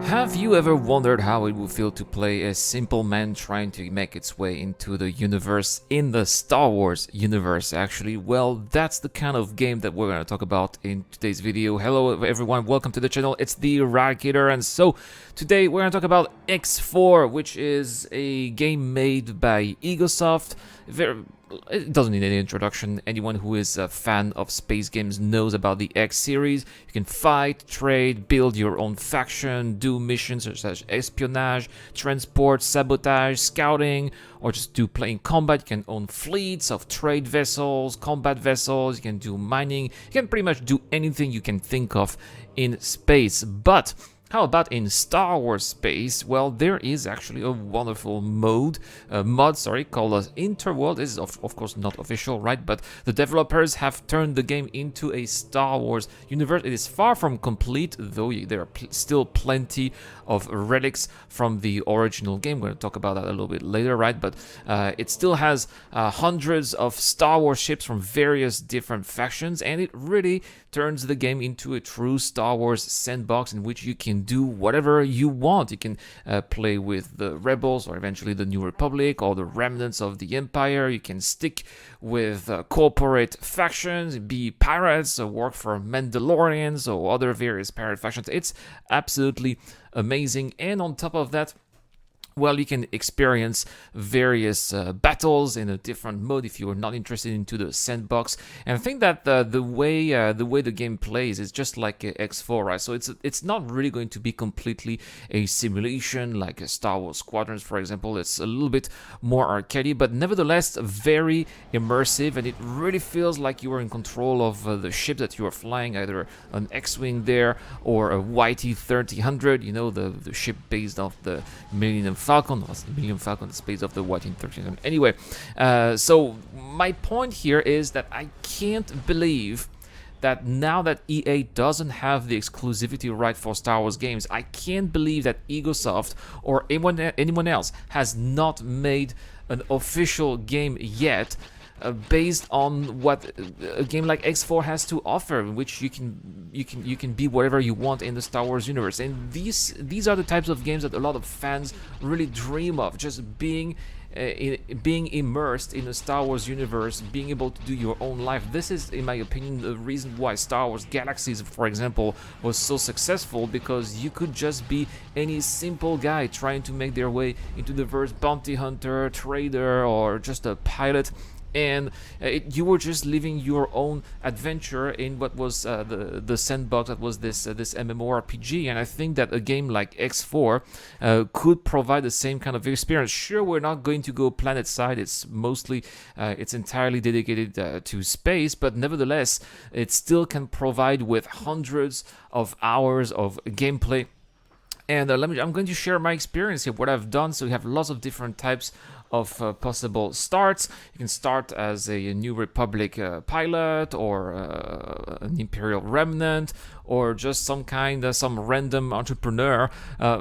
Have you ever wondered how it would feel to play a simple man trying to make its way into the universe, in the Star Wars universe actually? Well, that's the kind of game that we're going to talk about in today's video. Hello everyone, welcome to the channel, it's the Eradicator, and so today we're going to talk about X4, which is a game made by Egosoft. It doesn't need any introduction. Anyone who is a fan of space games knows about the X series. You can fight, trade, build your own faction, do missions such as espionage, transport, sabotage, scouting, or just do plain combat. You can own fleets of trade vessels, combat vessels, you can do mining, you can pretty much do anything you can think of in space. But how about in Star Wars space? Well, there is actually a wonderful mod called Interworld. This is of course not official, right? But the developers have turned the game into a Star Wars universe. It is far from complete, though there are still plenty of relics from the original game. We're going to talk about that a little bit later, right? But it still has hundreds of Star Wars ships from various different factions, and it really turns the game into a true Star Wars sandbox in which you can do whatever you want. You can play with the rebels or eventually the New Republic or the remnants of the Empire. You can stick with corporate factions, be pirates, or work for Mandalorians or other various pirate factions. It's absolutely amazing. And on top of that, well, you can experience various battles in a different mode if you are not interested into the sandbox. And I think that the way the game plays is just like X4, right? So it's not really going to be completely a simulation like a Star Wars Squadrons, for example. It's a little bit more arcadey, but nevertheless very immersive, and it really feels like you are in control of the ship that you are flying, either an X-wing there or a YT-3000. You know, the ship based off the Millennium Falcon, was the Millennium Falcon, the space of the YT-1300. Anyway, so my point here is that I can't believe that now that EA doesn't have the exclusivity right for Star Wars games, I can't believe that Egosoft or anyone else has not made an official game yet based on what a game like X4 has to offer, in which you can be whatever you want in the Star Wars universe. And these are the types of games that a lot of fans really dream of, just being immersed in a Star Wars universe, being able to do your own life. This is, in my opinion, the reason why Star Wars Galaxies, for example, was so successful, because you could just be any simple guy trying to make their way into the verse, bounty hunter, trader, or just a pilot, and you were just living your own adventure in what was the sandbox that was this MMORPG. And I think that a game like X4 could provide the same kind of experience. Sure, we're not going to go planet side, it's mostly it's entirely dedicated to space, but nevertheless it still can provide with hundreds of hours of gameplay. And I'm going to share my experience here, what I've done. So we have lots of different types of possible starts. You can start as a New Republic pilot, or an Imperial remnant, or just some random entrepreneur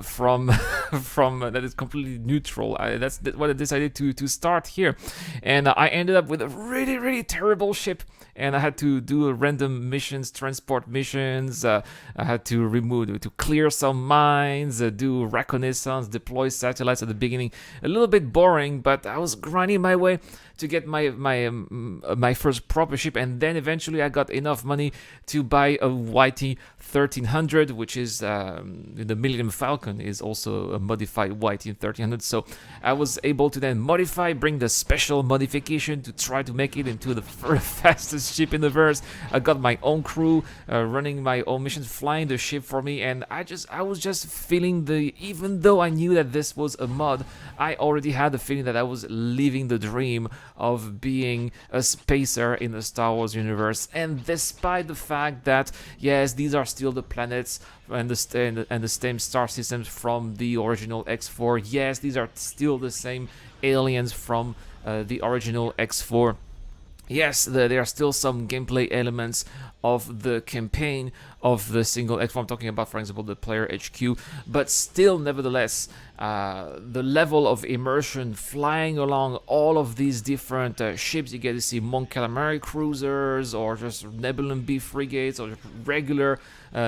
from that is completely neutral. That's what I decided to start here, and I ended up with a really terrible ship, and I had to do random missions, transport missions. I had to clear some mines, do reconnaissance, deploy satellites at the beginning. A little bit boring, but I was grinding my way to get my first proper ship, and then eventually I got enough money to buy a YT-1300, which is the Millennium Falcon is also a modified YT-1300. So I was able to then bring the special modification to try to make it into the fastest ship in the verse. I got my own crew running my own missions, flying the ship for me, and I was just feeling even though I knew that this was a mod, I already had the feeling that I was living the dream of being a spacer in the Star Wars universe. And despite the fact that, yes, these are still the planets and the same star systems from the original X4, yes, these are still the same aliens from the original X4, Yes, there are still some gameplay elements of the campaign of the single X4. I'm talking about, for example, the player HQ, but still, nevertheless, the level of immersion flying along all of these different ships. You get to see Mon Calamari cruisers, or just Nebulon B frigates, or regular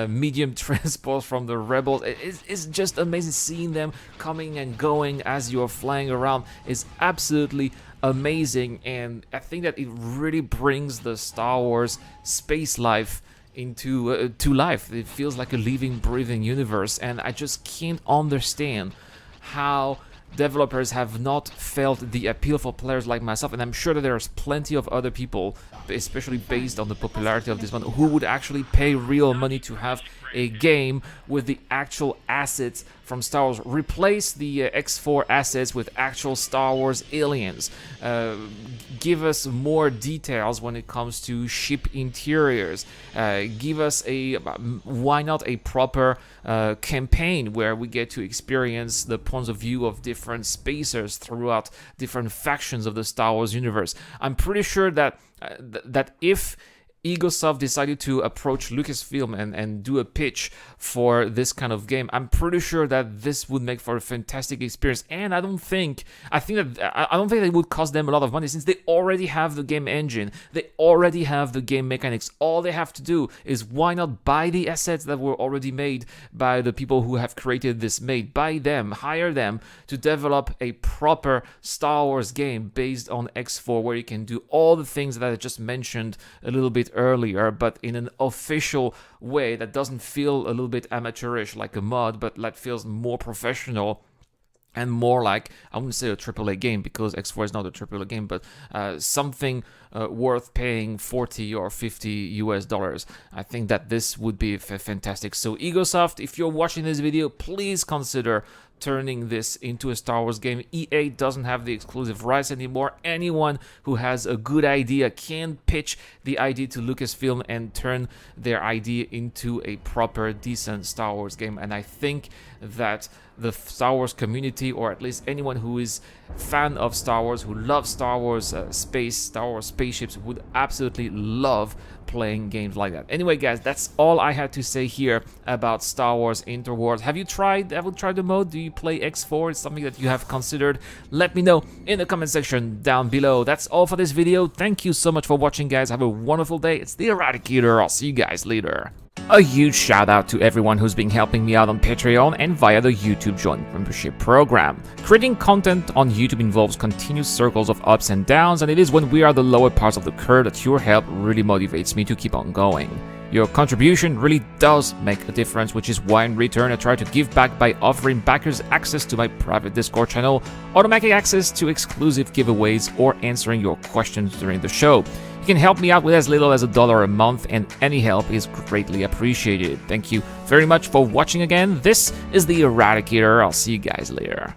medium transports from the rebels. It's just amazing seeing them coming and going as you're flying around. It's absolutely amazing, and I think that it really brings the Star Wars space life into to life. It feels like a living, breathing universe, and I just can't understand how developers have not felt the appeal for players like myself, and I'm sure that there's plenty of other people, especially based on the popularity of this one, who would actually pay real money to have a game with the actual assets from Star Wars. Replace the X4 assets with actual Star Wars aliens. Give us more details when it comes to ship interiors. Give us why not a proper campaign where we get to experience the points of view of different spacers throughout different factions of the Star Wars universe. I'm pretty sure that if Egosoft decided to approach Lucasfilm and do a pitch for this kind of game, I'm pretty sure that this would make for a fantastic experience. And I don't think that it would cost them a lot of money, since they already have the game engine, they already have the game mechanics. All they have to do is, why not buy the assets that were already made by the people who have created this made, buy them, hire them to develop a proper Star Wars game based on X4, where you can do all the things that I just mentioned a little bit earlier, but in an official way that doesn't feel a little bit amateurish like a mod, but that feels more professional and more like, I wouldn't say a AAA game, because X4 is not a AAA game, but something worth paying $40 or $50 US. I think that this would be fantastic. So Egosoft, if you're watching this video, please consider turning this into a Star Wars game. EA doesn't have the exclusive rights anymore. Anyone who has a good idea can pitch the idea to Lucasfilm and turn their idea into a proper, decent Star Wars game. And I think that the Star Wars community, or at least anyone who is fan of Star Wars, who loves Star Wars space, Star Wars spaceships, would absolutely love playing games like that. Anyway, guys, that's all I had to say here about Star Wars Interwars. Have you tried the mode? Do you play X4? It's something that you have considered? Let me know in the comment section down below. That's all for this video. Thank you so much for watching, guys. Have a wonderful day. It's the Eradicator. I'll see you guys later. A huge shout out to everyone who's been helping me out on Patreon and via the YouTube Joint membership program. Creating content on YouTube involves continuous circles of ups and downs, and it is when we are the lower parts of the curve that your help really motivates me to keep on going. Your contribution really does make a difference, which is why in return I try to give back by offering backers access to my private Discord channel, automatic access to exclusive giveaways, or answering your questions during the show. You can help me out with as little as $1 a month, and any help is greatly appreciated. Thank you very much for watching again. This is the Eradicator. I'll see you guys later.